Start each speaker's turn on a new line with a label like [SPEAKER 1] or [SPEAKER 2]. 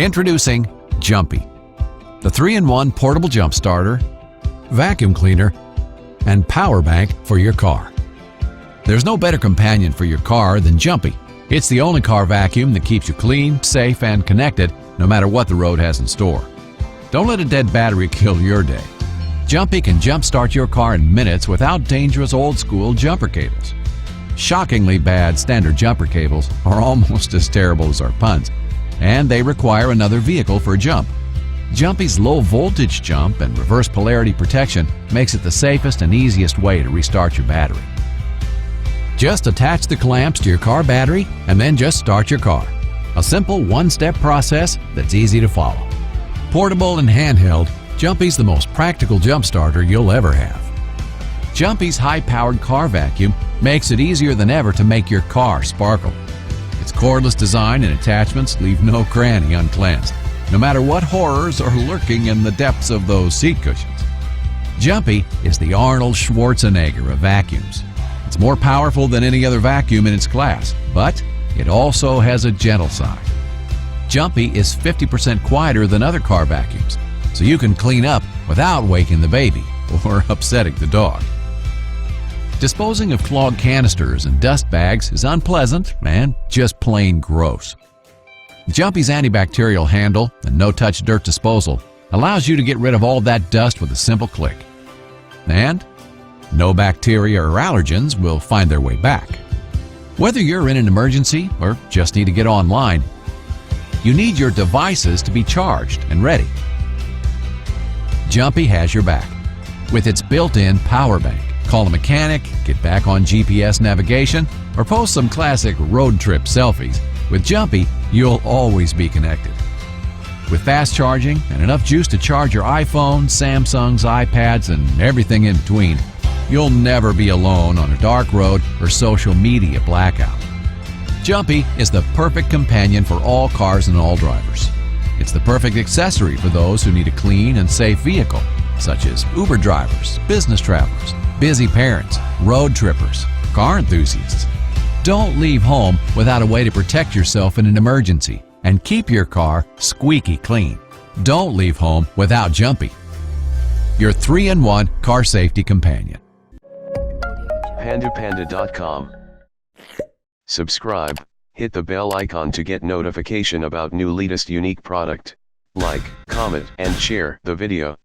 [SPEAKER 1] Introducing Jumpi, the 3-in-1 portable jump starter, vacuum cleaner, and power bank for your car. There's no better companion for your car than Jumpi. It's the only car vacuum that keeps you clean, safe, and connected no matter what the road has in store. Don't let a dead battery kill your day. Jumpi can jumpstart your car in minutes without dangerous old-school jumper cables. Shockingly bad standard jumper cables are almost as terrible as our puns, and they require another vehicle for a jump. Jumpi's low-voltage jump and reverse polarity protection makes it the safest and easiest way to restart your battery. Just attach the clamps to your car battery and then just start your car. A simple one-step process that's easy to follow. Portable and handheld, Jumpi's the most practical jump starter you'll ever have. Jumpi's high-powered car vacuum makes it easier than ever to make your car sparkle. Its cordless design and attachments leave no cranny uncleansed, no matter what horrors are lurking in the depths of those seat cushions. Jumpi is the Arnold Schwarzenegger of vacuums. It's more powerful than any other vacuum in its class, but it also has a gentle side. Jumpi is 50% quieter than other car vacuums, so you can clean up without waking the baby or upsetting the dog. Disposing of clogged canisters and dust bags is unpleasant and just plain gross. Jumpi's antibacterial handle and no-touch dirt disposal allows you to get rid of all that dust with a simple click. And no bacteria or allergens will find their way back. Whether you're in an emergency or just need to get online, you need your devices to be charged and ready. Jumpi has your back with its built-in power bank. Call a mechanic, get back on GPS navigation, or post some classic road trip selfies. With Jumpi, you'll always be connected. With fast charging and enough juice to charge your iPhone, Samsungs, iPads, and everything in between, you'll never be alone on a dark road or social media blackout. Jumpi is the perfect companion for all cars and all drivers. It's the perfect accessory for those who need a clean and safe vehicle, such as Uber drivers, business travelers, busy parents, road trippers, car enthusiasts. Don't leave home without a way to protect yourself in an emergency and keep your car squeaky clean. Don't leave home without Jumpi, your 3-in-1 car safety companion.
[SPEAKER 2] PanduPanda.com. Subscribe, hit the bell icon to get notification about new latest unique product. Like, comment, and share the video.